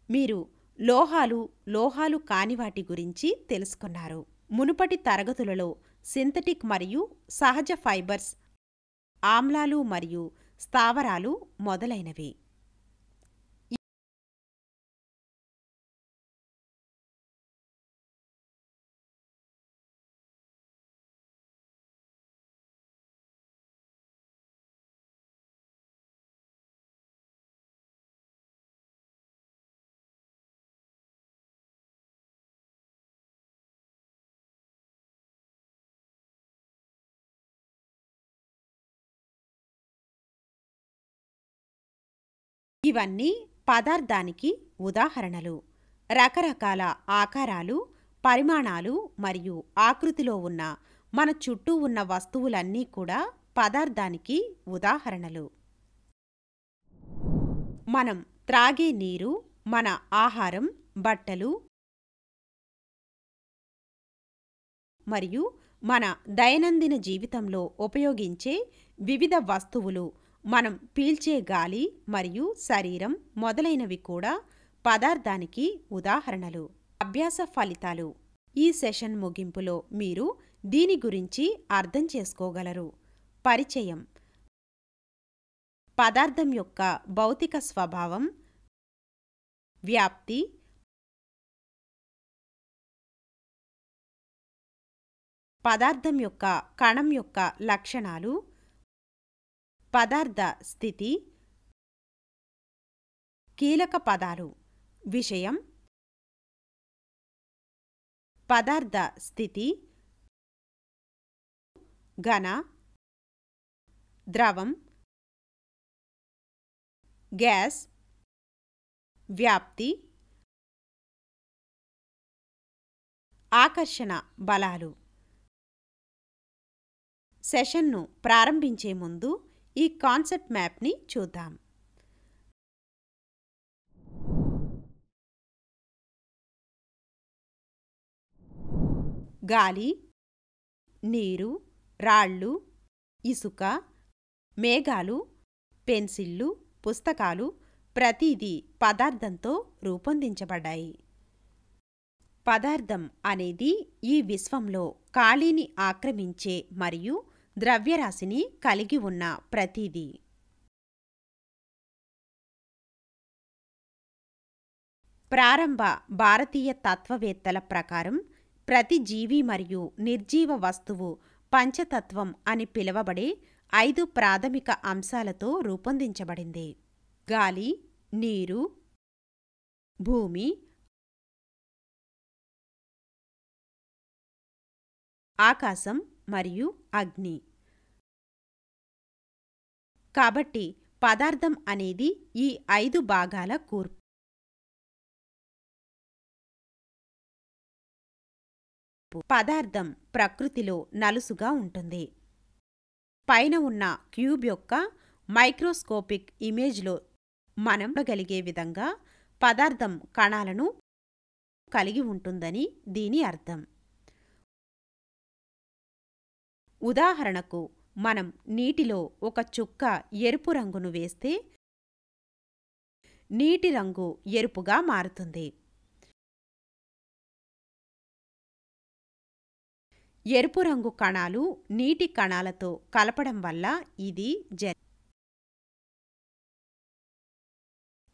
మీరు లోహాలు, లోహాలు కాని వాటి గురించి తెలుసుకున్నారు. మునుపటి తరగతులలో సింథటిక్ మరియు సహజ ఫైబర్స్, ఆమ్లాలు మరియు స్థావరాలు మొదలైనవి. ఇవన్నీ పదార్థానికి ఉదాహరణలు. రకరకాల ఆకారాలు, పరిమాణాలు మరియు ఆకృతిలో ఉన్న మన చుట్టూ ఉన్న వస్తువులన్నీ కూడా పదార్థానికి ఉదాహరణలు. మనం త్రాగే నీరు, మన ఆహారం, బట్టలు మరియు మన దైనందిన జీవితంలో ఉపయోగించే వివిధ వస్తువులు, మనం పీల్చే గాలి మరియు శరీరం మొదలైనవి కూడా పదార్థానికి ఉదాహరణలు. అభ్యాస ఫలితాలు. ఈ సెషన్ ముగింపులో మీరు దీని గురించి అర్థం చేసుకోగలరు. పరిచయం. పదార్థం యొక్క భౌతిక స్వభావం, వ్యాప్తి, పదార్థం యొక్క కణం యొక్క లక్షణాలు, పదార్థ స్థితి, కీలక పదాలు. విషయం: పదార్థ స్థితి ఘన, ద్రవం, గ్యాస్, వ్యాప్తి, ఆకర్షణ బలాలు. సెషన్ను ప్రారంభించే ముందు ఈ కాన్సెప్ట్ మ్యాప్ని చూద్దాం. గాలి, నీరు, రాళ్ళు, ఇసుక, మేఘాలు, పెన్సిళ్ళు, పుస్తకాలు ప్రతిదీ పదార్థంతో రూపొందించబడ్డాయి. పదార్థం అనేది ఈ విశ్వంలో ఖాళీని ఆక్రమించే మరియు ద్రవ్యరాశిని కలిగి ఉన్న ప్రతిదీ. ప్రారంభ భారతీయ తత్వవేత్తల ప్రకారం ప్రతి జీవి మరియు నిర్జీవ వస్తువు పంచతత్వం అని పిలువబడే 5 ప్రాథమిక అంశాలతో రూపొందించబడింది. గాలి, నీరు, భూమి, ఆకాశం మరియు అగ్ని. కాబట్టి పదార్థం అనేది ఈ 5 భాగాల కూర్పు. పదార్థం ప్రకృతిలో నలుసుగా ఉంటుంది. పైన ఉన్న క్యూబ్ యొక్క మైక్రోస్కోపిక్ ఇమేజ్లో మనం చూడగలిగే విధంగా పదార్థం కణాలను కలిగి ఉంటుందని దీని అర్థం. ఉదాహరణకు, మనం నీటిలో ఒక చుక్క ఎరుపు రంగును వేస్తే నీటి రంగు ఎరుపుగా మారుతుంది. ఎరుపు రంగు కణాలు నీటి కణాలతో కలపడం వల్ల ఇది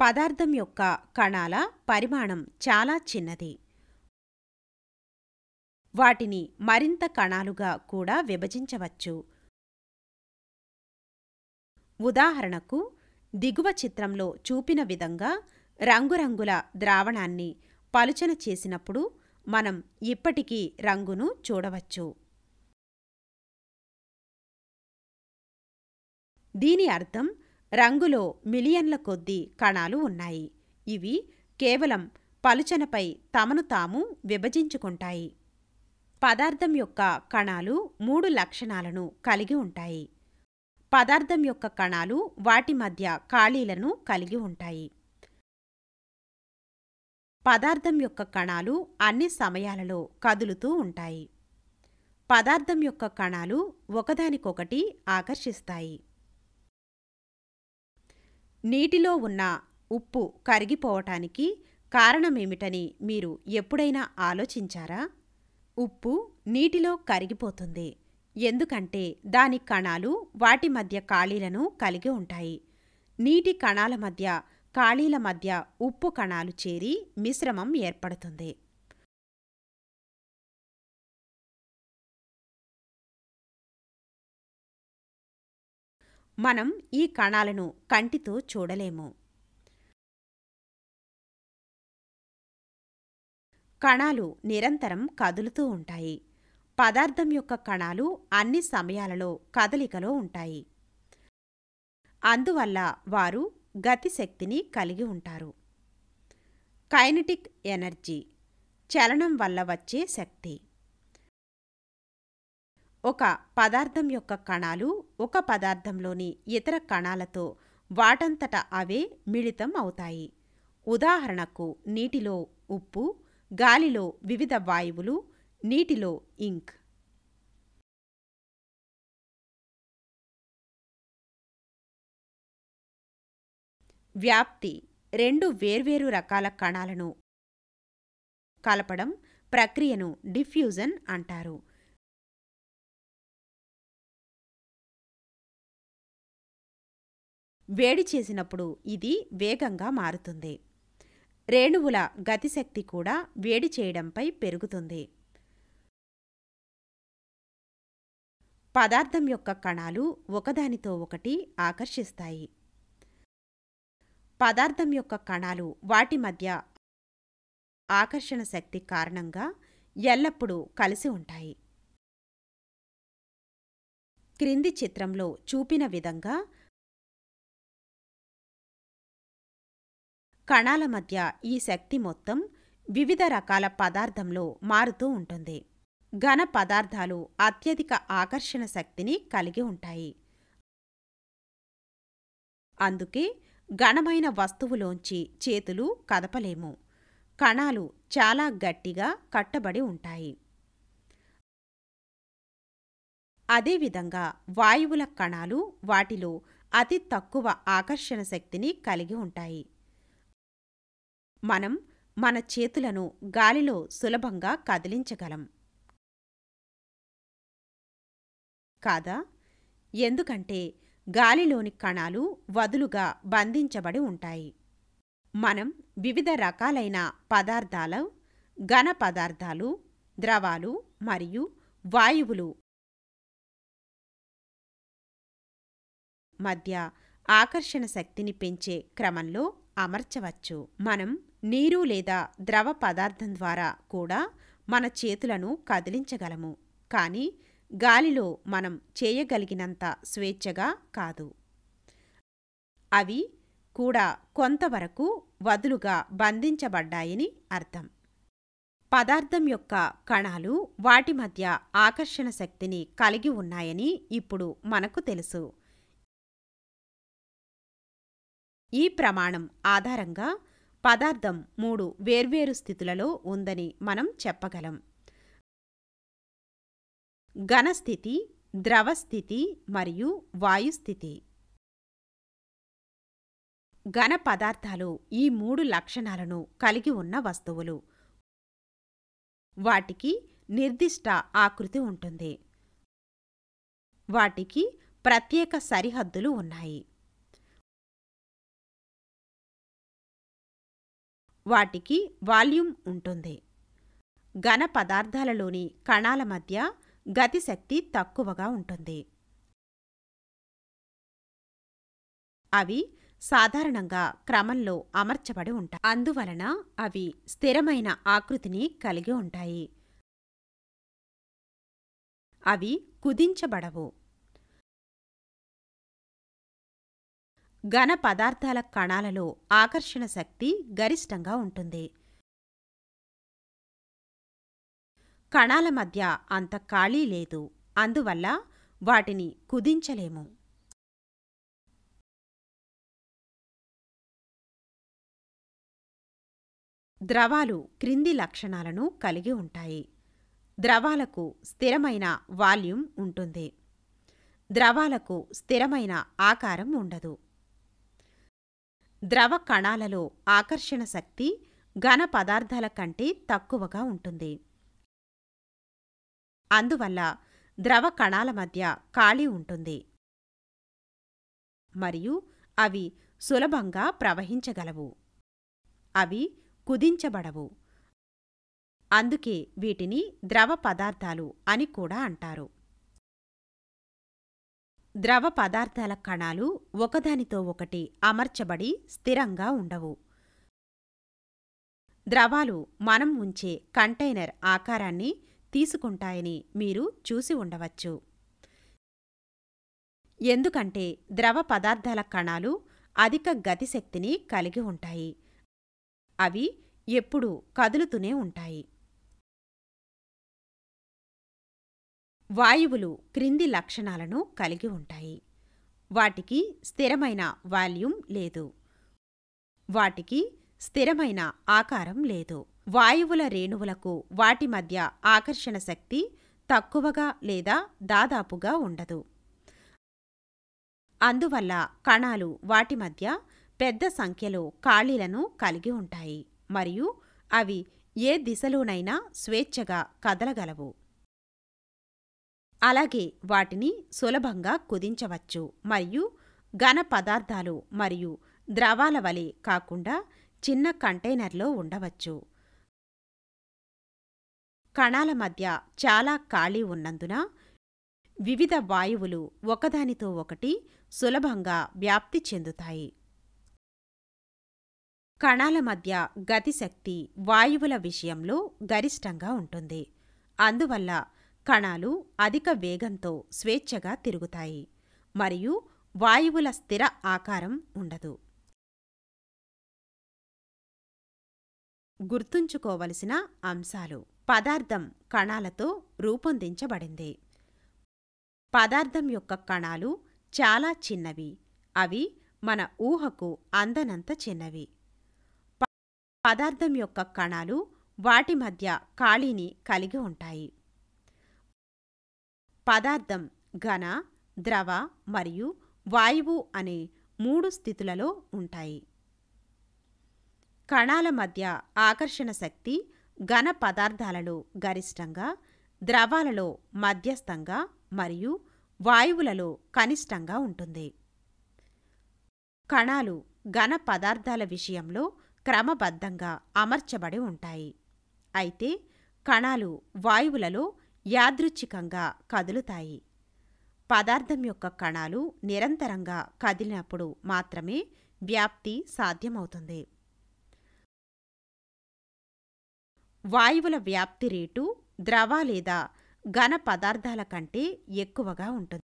పదార్థం యొక్క కణాల పరిమాణం చాలా చిన్నది. వాటిని మరింత కణాలుగా కూడా విభజించవచ్చు. ఉదాహరణకు, దిగువ చిత్రంలో చూపిన విధంగా రంగురంగుల ద్రావణాన్ని పలుచన చేసినప్పుడు మనం ఇప్పటికీ రంగును చూడవచ్చు. దీని అర్థం రంగులో మిలియన్ల కొద్దీ కణాలు ఉన్నాయి. ఇవి కేవలం పలుచనపై తమను తాము విభజించుకుంటాయి. పదార్థం యొక్క కణాలు 3 లక్షణాలను కలిగి ఉంటాయి. పదార్థం యొక్క కణాలు వాటి మధ్య ఖాళీలను కలిగి ఉంటాయి. పదార్థం యొక్క కణాలు అన్ని సమయాలలో కదులుతూ ఉంటాయి. పదార్థం యొక్క కణాలు ఒకదానికొకటి ఆకర్షిస్తాయి. నీటిలో ఉన్న ఉప్పు కరిగిపోవటానికి కారణమేమిటని మీరు ఎప్పుడైనా ఆలోచించారా? ఉప్పు నీటిలో కరిగిపోతుంది. ఎందుకంటే దాని కణాలు వాటి మధ్య ఖాళీలను కలిగి ఉంటాయి. నీటి కణాల మధ్య ఖాళీల మధ్య ఉప్పు కణాలు చేరి మిశ్రమం ఏర్పడుతుంది. మనం ఈ కణాలను కంటితో చూడలేము. కణాలు నిరంతరం కదులుతూ ఉంటాయి. పదార్థం యొక్క కణాలు అన్ని సమయాలలో కదలికలో ఉంటాయి. అందువల్ల వారు గతిశక్తిని కలిగి ఉంటారు. కైనెటిక్ ఎనర్జీ చలనం వల్ల వచ్చే శక్తి. ఒక పదార్థం యొక్క కణాలు ఒక పదార్థంలోని ఇతర కణాలతో వాటంతట అవే మిళితం అవుతాయి. ఉదాహరణకు నీటిలో ఉప్పు, గాలిలో వివిధ వాయువులు, నీటిలో ఇంక్. వ్యాప్తి రెండు వేర్వేరు రకాల కణాలను కలపడం ప్రక్రియను డిఫ్యూజన్ అంటారు. వేడి చేసినప్పుడు ఇది వేగంగా మారుతుంది. రేణువుల గతిశక్తి కూడా వేడి చేయడంపై పెరుగుతుంది. పదార్థం యొక్క కణాలు ఒకదానితో ఒకటి ఆకర్షిస్తాయి. పదార్థం యొక్క కణాలు వాటి మధ్య ఆకర్షణ శక్తి కారణంగా ఎల్లప్పుడూ కలిసి ఉంటాయి. క్రింది చిత్రంలో చూపిన విధంగా కణాల మధ్య ఈ శక్తి మొత్తం వివిధ రకాల పదార్థంలో మారుతూ ఉంటుంది. ఘన పదార్థాలు అత్యధిక ఆకర్షణ శక్తిని కలిగి ఉంటాయి. అందుకే ఘనమైన వస్తువులోంచి చేతులు కదపలేము. కణాలు చాలా గట్టిగా కట్టబడి ఉంటాయి. అదేవిధంగా వాయువుల కణాలు వాటిలో అతి తక్కువ ఆకర్షణ శక్తిని కలిగి ఉంటాయి. మనం మన చేతులను గాలిలో సులభంగా కదిలించగలం కాదా? ఎందుకంటే గాలిలోని కణాలు వదులుగా బంధించబడి ఉంటాయి. మనం వివిధ రకాలైన పదార్థాలు, ఘన పదార్థాలు, ద్రవాలు మరియు వాయువులు మధ్య ఆకర్షణ శక్తిని పెంచే క్రమంలో అమర్చవచ్చు. మనం నీరు లేదా ద్రవ పదార్థం ద్వారా కూడా మన చేతులను కదిలించగలము. కానీ గాలిలో మనం చేయగలిగినంత స్వేచ్ఛగా కాదు. అవి కూడా కొంతవరకు వదులుగా బంధించబడ్డాయని అర్థం. పదార్థం యొక్క కణాలు వాటి మధ్య ఆకర్షణ శక్తిని కలిగి ఉన్నాయని ఇప్పుడు మనకు తెలుసు. ఈ ప్రమాణం ఆధారంగా పదార్థం 3 వేర్వేరు స్థితులలో ఉందని మనం చెప్పగలం: ఘనస్థితి, ద్రవస్థితి మరియు వాయుస్థితి. ఘన పదార్థాలు ఈ 3 లక్షణాలను కలిగి ఉన్న వస్తువులు. వాటికి నిర్దిష్ట ఆకృతి ఉంటుంది. వాటికి ప్రత్యేక సరిహద్దులు ఉన్నాయి. వాటికి వాల్యూమ్ ఉంటుంది. ఘన పదార్థాలలోని కణాల మధ్య గతిశక్తి తక్కువగా ఉంటుంది. అవి సాధారణంగా క్రమంలో అమర్చబడి ఉంటాయి. అందువలన అవి స్థిరమైన ఆకృతిని కలిగి ఉంటాయి. అవి కుదించబడవు. ఘన పదార్థాల కణాలలో ఆకర్షణ శక్తి గరిష్టంగా ఉంటుంది. కణాల మధ్య అంత ఖాళీ లేదు. అందువల్ల వాటిని కుదించలేము. ద్రవాలు క్రింది లక్షణాలను కలిగి ఉంటాయి. ద్రవాలకు స్థిరమైన వాల్యూమ్ ఉంటుంది. ద్రవాలకు స్థిరమైన ఆకారం ఉండదు. ద్రవ కణాలలో ఆకర్షణ శక్తి ఘన పదార్థాల కంటే తక్కువగా ఉంటుంది. అందువల్ల ద్రవ కణాల మధ్య ఖాళీ ఉంటుంది మరియు అవి సులభంగా ప్రవహించగలవు. అవి కుదించబడవు. అందుకే వీటిని ద్రవ పదార్థాలు అని కూడా అంటారు. ద్రవ పదార్థాల కణాలు ఒకదానితో ఒకటి అమర్చబడి స్థిరంగా ఉండవు. ద్రవాలు మనం ఉంచే కంటైనర్ ఆకారాన్ని తీసుకుంటాయని మీరు చూసి ఉండవచ్చు. ఎందుకంటే ద్రవ పదార్థాల కణాలు అధిక గతిశక్తిని కలిగి ఉంటాయి. అవి ఎప్పుడూ కదులుతూనే ఉంటాయి. వాయువులు క్రింది లక్షణాలను కలిగి ఉంటాయి. వాటికి స్థిరమైన వాల్యూమ్ లేదు. వాటికి స్థిరమైన ఆకారం లేదు. వాయువుల రేణువులకు వాటి మధ్య ఆకర్షణ శక్తి తక్కువగా లేదా దాదాపుగా ఉండదు. అందువల్ల కణాలు వాటి మధ్య పెద్ద సంఖ్యలో ఖాళీలను కలిగి ఉంటాయి మరియు అవి ఏ దిశలోనైనా స్వేచ్ఛగా కదలగలవు. అలాగే వాటిని సులభంగా కుదించవచ్చు మరియు ఘన పదార్థాలు మరియు ద్రవాల వలె కాకుండా చిన్న కంటైనర్లో ఉండవచ్చు. కణాల మధ్య చాలా ఖాళీ ఉన్నందున వివిధ వాయువులు ఒకదానితో ఒకటి సులభంగా వ్యాప్తి చెందుతాయి. కణాల మధ్య గతిశక్తి వాయువుల విషయంలో గరిష్టంగా ఉంటుంది. అందువల్ల కణాలు అధిక వేగంతో స్వేచ్ఛగా తిరుగుతాయి మరియు వాయువుల స్థిర ఆకారం ఉండదు. గుర్తుంచుకోవలసిన అంశాలు: పదార్థం కణాలతో రూపొందించబడింది. పదార్థం యొక్క కణాలు చాలా చిన్నవి. అవి మన ఊహకు అందనంత చిన్నవి. పదార్థం యొక్క కణాలు వాటి మధ్య ఖాళీని కలిగి ఉంటాయి. పదార్థం ఘన, ద్రవ మరియు వాయువు అనే 3 స్థితులలో ఉంటాయి. కణాల మధ్య ఆకర్షణ శక్తి ఘన పదార్థాలలో గరిష్టంగా, ద్రవాలలో మధ్యస్థంగా మరియు వాయువులలో కనిష్టంగా ఉంటుంది. కణాలు ఘన పదార్థాల విషయంలో క్రమబద్ధంగా అమర్చబడి ఉంటాయి. అయితే కణాలు వాయువులలో యాదృచ్ఛికంగా కదులుతాయి. పదార్థం యొక్క కణాలు నిరంతరంగా కదిలినప్పుడు మాత్రమే వ్యాప్తి సాధ్యమవుతుంది. వాయువుల వ్యాప్తి రేటు ద్రవ లేదా ఘన పదార్థాల కంటే ఎక్కువగా ఉంటుంది.